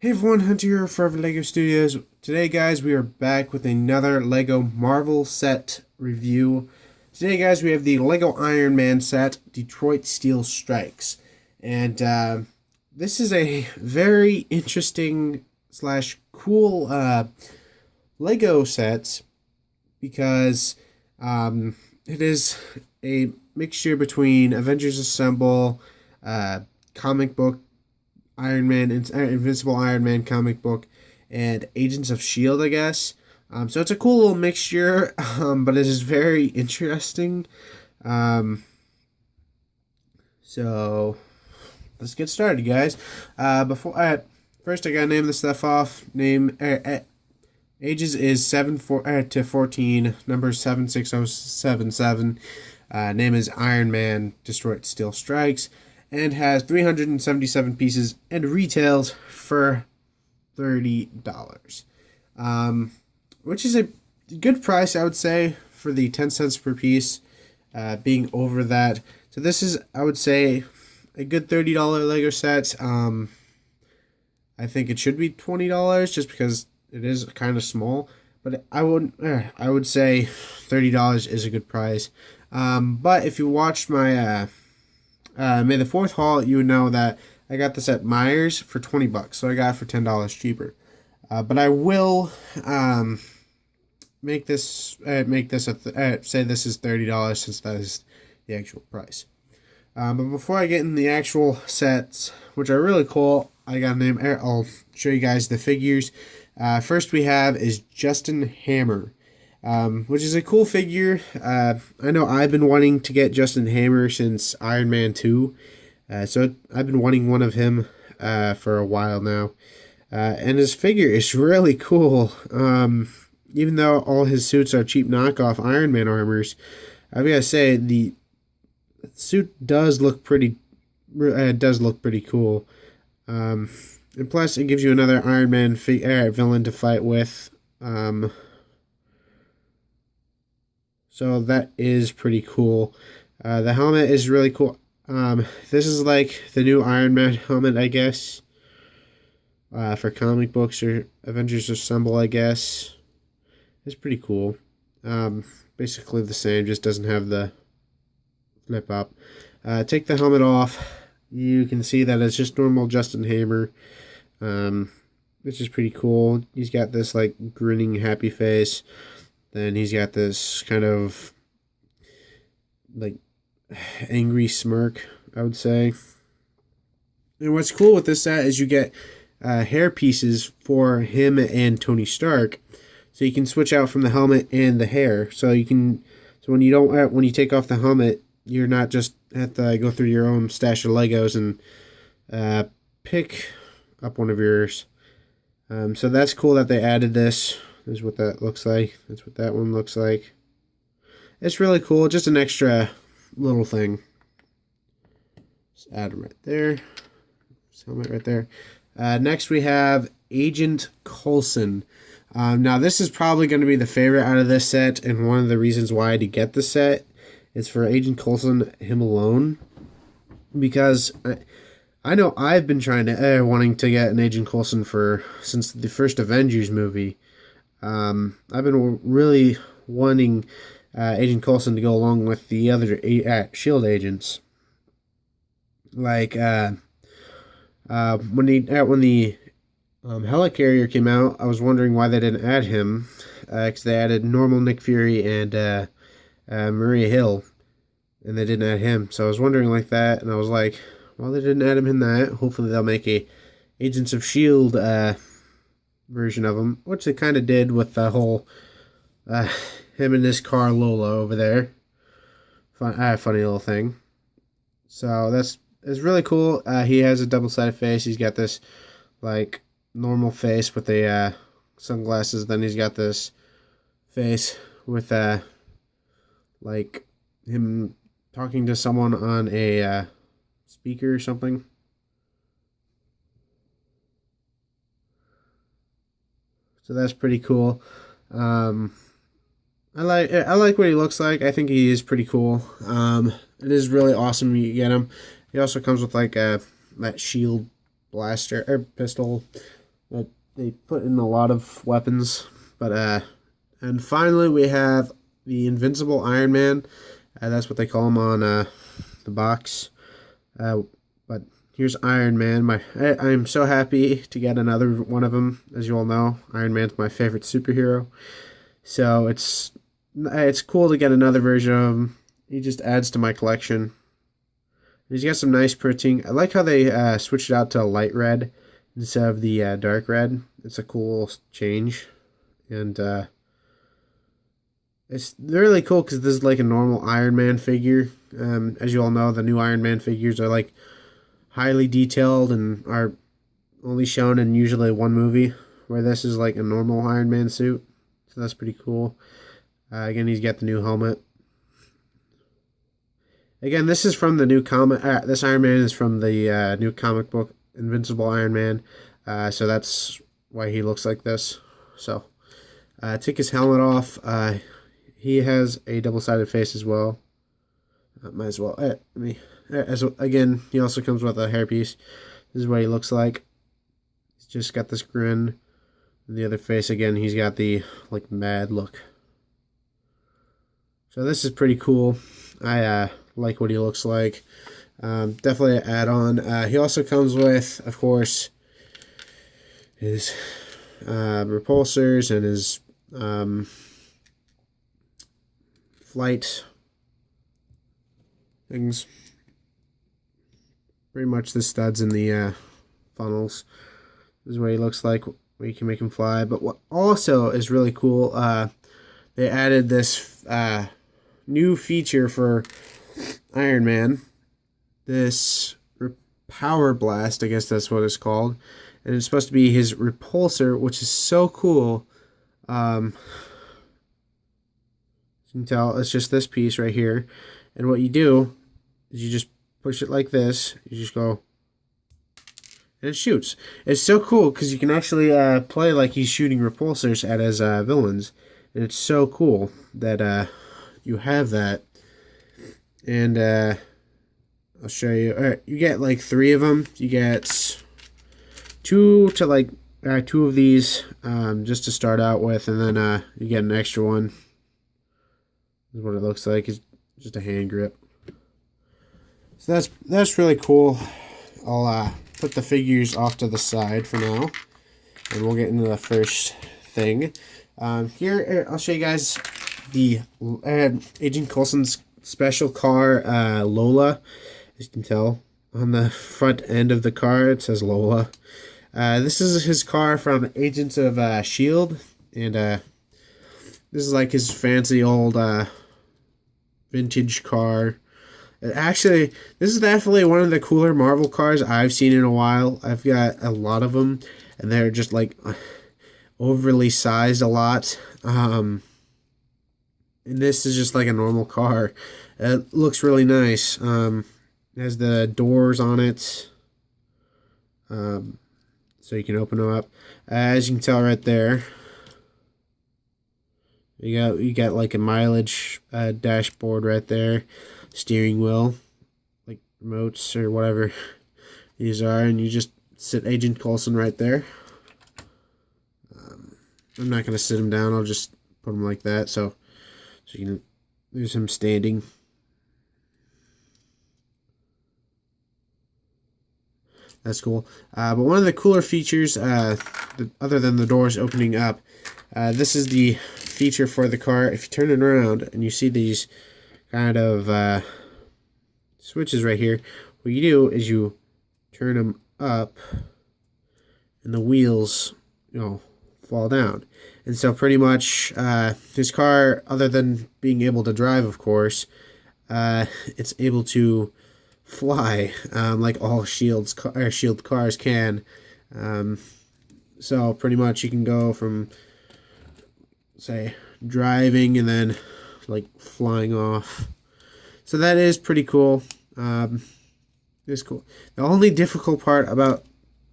Hey everyone, Hunter here, Forever Lego Studios. Today, guys, we are back with another Lego Marvel set review. Today, guys, we have the Lego Iron Man set, Detroit Steel Strikes. And this is a very interesting slash cool Lego set because it is a mixture between Avengers Assemble, comic book Iron Man, Invincible Iron Man comic book, and Agents of S.H.I.E.L.D., I guess. So it's a cool little mixture, but it is very interesting. So let's get started, guys. First, I gotta name this stuff off. Ages is 7 to 14. Number 76077. Name is Iron Man Detroit Steel Strikes. And has 377 pieces and retails for $30. Which is a good price, I would say, for the 10 cents per piece being over that. So this is, I would say, a good $30 Lego set. I think it should be $20 just because it is kind of small. But I would say $30 is a good price. But if you watched my May the 4th haul, you would know that I got this at Myers for $20, so I got it for $10 cheaper. But I will say this is $30 since that is the actual price. But before I get in the actual sets, which are really cool, I'll show you guys the figures. First we have is Justin Hammer. Which is a cool figure. I know I've been wanting to get Justin Hammer since Iron Man 2. So I've been wanting one of him for a while now. And his figure is really cool. Even though all his suits are cheap knockoff Iron Man armors, I've got to say the suit does look pretty cool. And plus it gives you another Iron Man villain to fight with. So that is pretty cool. The helmet is really cool. This is like the new Iron Man helmet, I guess. For comic books or Avengers Assemble, I guess. It's pretty cool. Basically the same, just doesn't have the flip up. Take the helmet off. You can see that it's just normal Justin Hammer. Which is pretty cool. He's got this like grinning happy face. Then he's got this kind of like angry smirk, I would say. And what's cool with this set is you get hair pieces for him and Tony Stark, so you can switch out from the helmet and the hair. So when you take off the helmet, you're not just have to go through your own stash of Legos and pick up one of yours. So that's cool that they added this. This is what that looks like. That's what that one looks like. It's really cool. Just an extra little thing. Just add it right there. Helmet right there. Next we have Agent Coulson. Now this is probably going to be the favorite out of this set, and one of the reasons why to get the set is for Agent Coulson, him alone. Because I know I've been wanting to get an Agent Coulson since the first Avengers movie. I've been really wanting Agent Coulson to go along with the other S.H.I.E.L.D. agents. Like when the Helicarrier came out, I was wondering why they didn't add him. Because they added normal Nick Fury and Maria Hill, and they didn't add him. So I was wondering like that, and I was like, well, they didn't add him in that. Hopefully they'll make a Agents of S.H.I.E.L.D. Version of him, which they kind of did with the whole him and his car Lola over there. Funny little thing. So it's really cool. He has a double-sided face. He's got this like normal face with the sunglasses. Then he's got this face with like him talking to someone on a speaker or something. So that's pretty cool. I like what he looks like. I think he is pretty cool. It is really awesome when you get him. He also comes with like that shield blaster or pistol that they put in a lot of weapons. But and finally we have the Invincible Iron Man. That's what they call him on the box. But here's Iron Man. I'm so happy to get another one of them. As you all know, Iron Man's my favorite superhero. So it's cool to get another version of him. He just adds to my collection. He's got some nice printing. I like how they switched it out to a light red instead of the dark red. It's a cool change. And it's really cool because this is like a normal Iron Man figure. As you all know, the new Iron Man figures are like highly detailed and are only shown in usually one movie, where this is like a normal Iron Man suit. So that's pretty cool. Again, he's got the new helmet. Again, this is from the new comic. This Iron Man is from the new comic book, Invincible Iron Man. So that's why he looks like this. So, take his helmet off. He has a double-sided face as well. Might as well. Again, he also comes with a hairpiece. This is what he looks like. He's just got this grin. And the other face, again, he's got the like mad look. So this is pretty cool. I like what he looks like. Definitely an add-on. He also comes with, of course, his repulsors and his flight things. Pretty much the studs in the funnels. This is what he looks like, where you can make him fly. But what also is really cool, they added this new feature for Iron Man. This power blast, I guess that's what it's called. And it's supposed to be his repulsor, which is so cool. You can tell it's just this piece right here. And what you do is you just push it like this. You just go, and it shoots. It's so cool because you can actually play like he's shooting repulsors at his villains. And it's so cool that you have that. And I'll show you. All right, you get like 3 of them. You get 2 of these just to start out with, and then you get an extra one. This is what it looks like. It's just a hand grip. So that's really cool. I'll put the figures off to the side for now, and we'll get into the first thing. Here, I'll show you guys the Agent Coulson's special car, Lola. As you can tell, on the front end of the car, it says Lola. This is his car from Agents of S.H.I.E.L.D. And this is like his fancy old vintage car. Actually, this is definitely one of the cooler Marvel cars I've seen in a while. I've got a lot of them, and they're just like overly sized a lot. And this is just like a normal car. It looks really nice. It has the doors on it, so you can open them up. As you can tell right there, you got like a mileage dashboard right there, steering wheel, like remotes or whatever these are, and you just sit Agent Coulson right there. I'm not gonna sit him down. I'll just put him like that, so you can. There's him standing. That's cool. But one of the cooler features, other than the doors opening up, this is the feature for the car. If you turn it around and you see these kind of switches right here, what you do is you turn them up, and the wheels, fall down. And so pretty much this car, other than being able to drive, of course, it's able to fly, like all Shield cars can. So pretty much you can go from, say, driving and then like flying off. So that is pretty cool. It's cool. The only difficult part about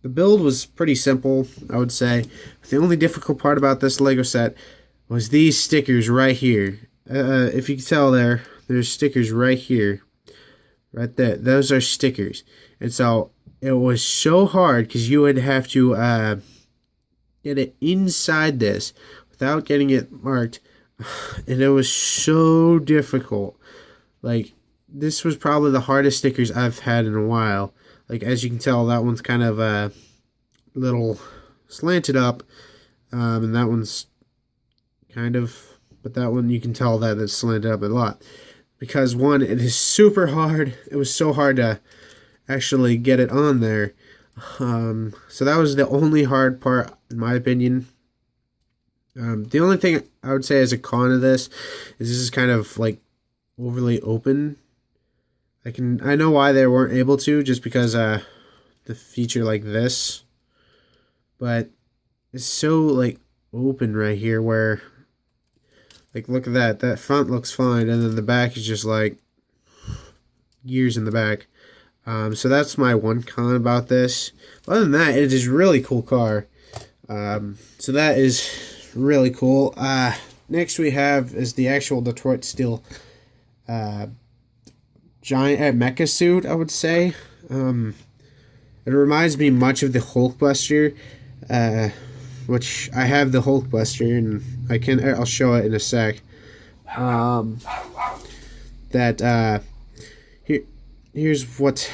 the build was pretty simple, I would say. The only difficult part about this Lego set was these stickers right here. If you can tell there's stickers right here. Right there. Those are stickers. And so it was so hard because you would have to get it inside this without getting it marked. And it was so difficult. Like, this was probably the hardest stickers I've had in a while. Like, as you can tell, that one's kind of a little slanted up. And that one's kind of, but that one you can tell that it's slanted up a lot. Because one, it is super hard. It was so hard to actually get it on there. So that was the only hard part, in my opinion. The only thing I would say as a con of this is kind of like overly open. I know why they weren't able to, just because the feature like this, but it's so like open right here where, like, look at that front looks fine, and then the back is just like gears in the back. So that's my one con about this. Other than that, it is a really cool car. So that is really cool. Next we have is the actual Detroit Steel giant mecha suit, I would say. It reminds me much of the Hulkbuster, which I have the Hulkbuster, and I'll show it in a sec. Here's what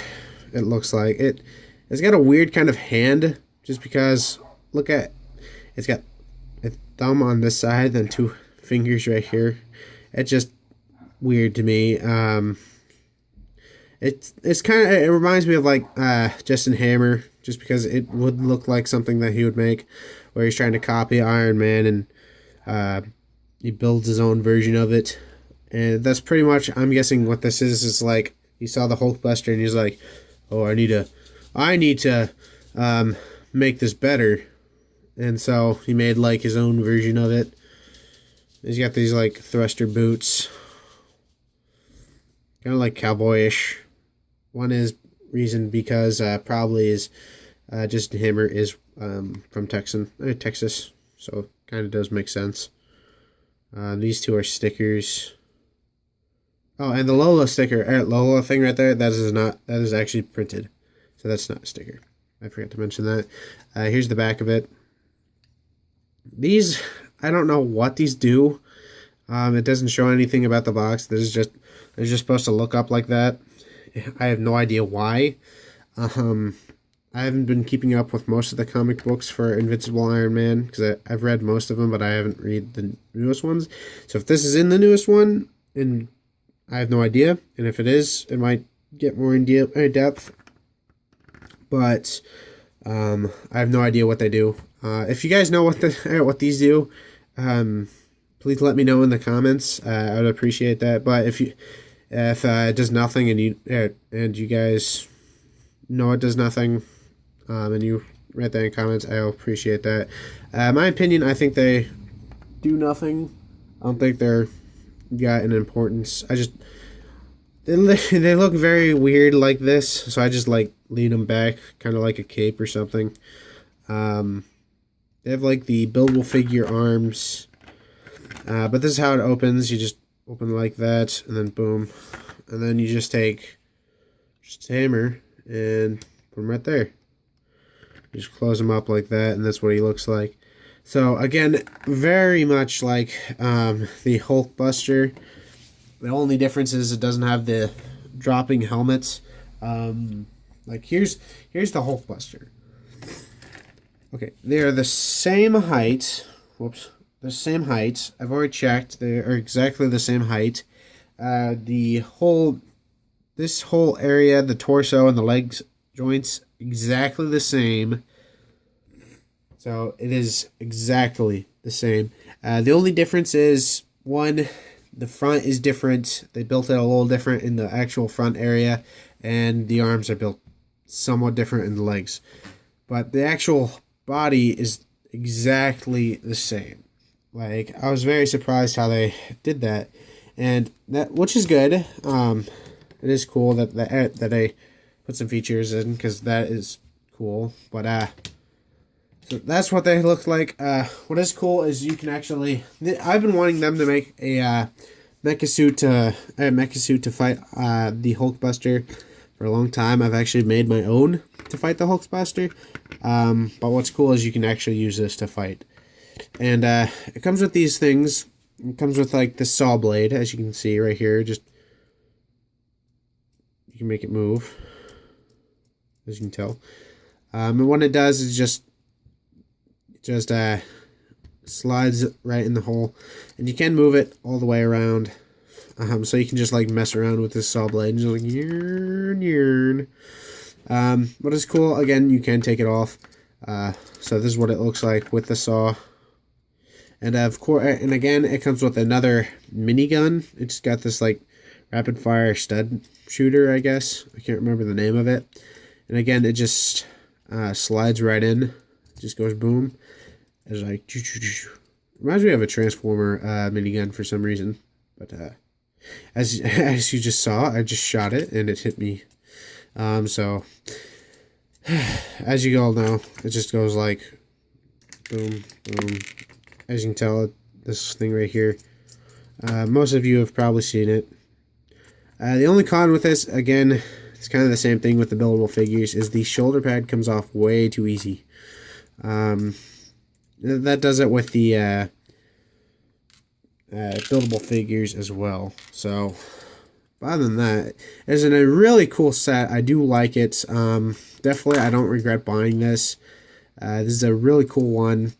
it looks like. It's got a weird kind of hand, just because it's got a thumb on this side, then two fingers right here. It's just weird to me. It reminds me of like Justin Hammer, just because it would look like something that he would make, where he's trying to copy Iron Man, and he builds his own version of it. And that's pretty much, I'm guessing, what this is. It's like he saw the Hulkbuster and he's like, oh, I need to make this better. And so he made like his own version of it. He's got these like thruster boots, kind of like cowboyish. One is reason because probably is Justin Hammer is from Texas, so it kind of does make sense. These two are stickers. Oh, and the Lola sticker, Lola thing right there, that is actually printed, so that's not a sticker. I forgot to mention that. Here's the back of it. These, I don't know what these do. It doesn't show anything about the box. They're just supposed to look up like that. I have no idea why. I haven't been keeping up with most of the comic books for Invincible Iron Man, because I've read most of them, but I haven't read the newest ones. So if this is in the newest one, and I have no idea, and if it is, it might get more in depth. But I have no idea what they do. If you guys know what these do, please let me know in the comments. I would appreciate that. But if it does nothing, and you guys know it does nothing, and you write that in comments, I'll appreciate that. My opinion, I think they do nothing. I don't think they're got an importance. They look very weird like this, so I just like lean them back, kind of like a cape or something. They have like the buildable figure arms, but this is how it opens. You just open like that, and then boom, and then you just take a hammer and put him right there. You just close him up like that, and that's what he looks like. So again, very much like the Hulkbuster. The only difference is it doesn't have the dropping helmets. Like here's the Hulkbuster. Okay, they are the same height. Whoops, the same height. I've already checked. They are exactly the same height. This whole area, the torso and the legs joints, exactly the same. So it is exactly the same. The only difference is, one, the front is different. They built it a little different in the actual front area, and the arms are built somewhat different in the legs. But the actual body is exactly the same. Like, I was very surprised how they did that, and that, which is good. It is cool that they put some features in, because that is cool. But so that's what they look like. What is cool is you can actually, I've been wanting them to make a mecha suit to fight the Hulkbuster for a long time. I've actually made my own to to fight the Hulkbuster. But what's cool is you can actually use this to fight. And it comes with these things. It comes with like the saw blade, as you can see right here. Just you can make it move, as you can tell. And what it does is just slides right in the hole, and you can move it all the way around. So you can just like mess around with this saw blade and just like yarn. What is cool, again, you can take it off. So this is what it looks like with the saw. And of course, and again, it comes with another minigun. It's got this like rapid fire stud shooter, I guess. I can't remember the name of it. And again, it just slides right in. It just goes boom. It's like reminds me of a Transformer minigun for some reason. But as you just saw, I just shot it and it hit me. So as you all know, it just goes like boom, boom. As you can tell, this thing right here, most of you have probably seen it. The only con with this, again, it's kind of the same thing with the buildable figures, is the shoulder pad comes off way too easy. That does it with the buildable figures as well. So, other than that, it's a really cool set. I do like it. Definitely, I don't regret buying this. This is a really cool one.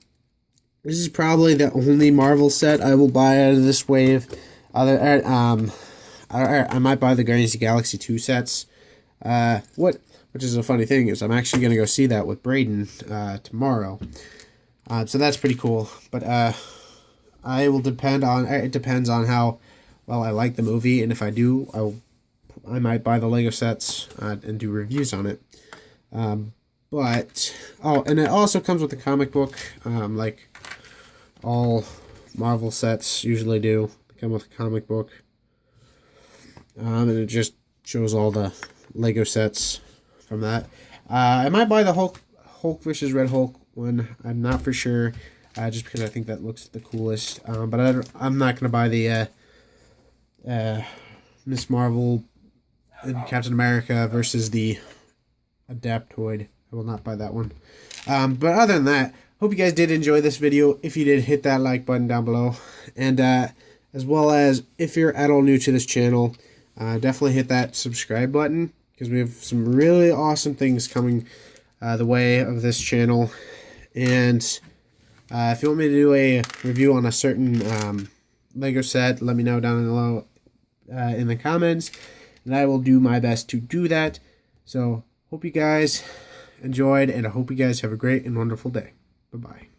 This is probably the only Marvel set I will buy out of this wave. I might buy the Guardians of the Galaxy 2 sets. Which is a funny thing, is I'm actually going to go see that with Braden tomorrow. So that's pretty cool. But it depends on how well I like the movie, and if I do, I might buy the Lego sets and do reviews on it. And it also comes with a comic book, like all Marvel sets usually do. They come with a comic book. And it just shows all the Lego sets from that. I might buy the Hulk vs. Red Hulk one. I'm not for sure, just because I think that looks the coolest. But I'm not going to buy the Miss Marvel and Captain America versus the Adaptoid. I will not buy that one. But other than that, hope you guys did enjoy this video. If you did, hit that like button down below. And as well as, if you're at all new to this channel, definitely hit that subscribe button, because we have some really awesome things coming the way of this channel. And if you want me to do a review on a certain Lego set, let me know down below in the comments, and I will do my best to do that. So hope you guys enjoyed, and I hope you guys have a great and wonderful day. Bye-bye.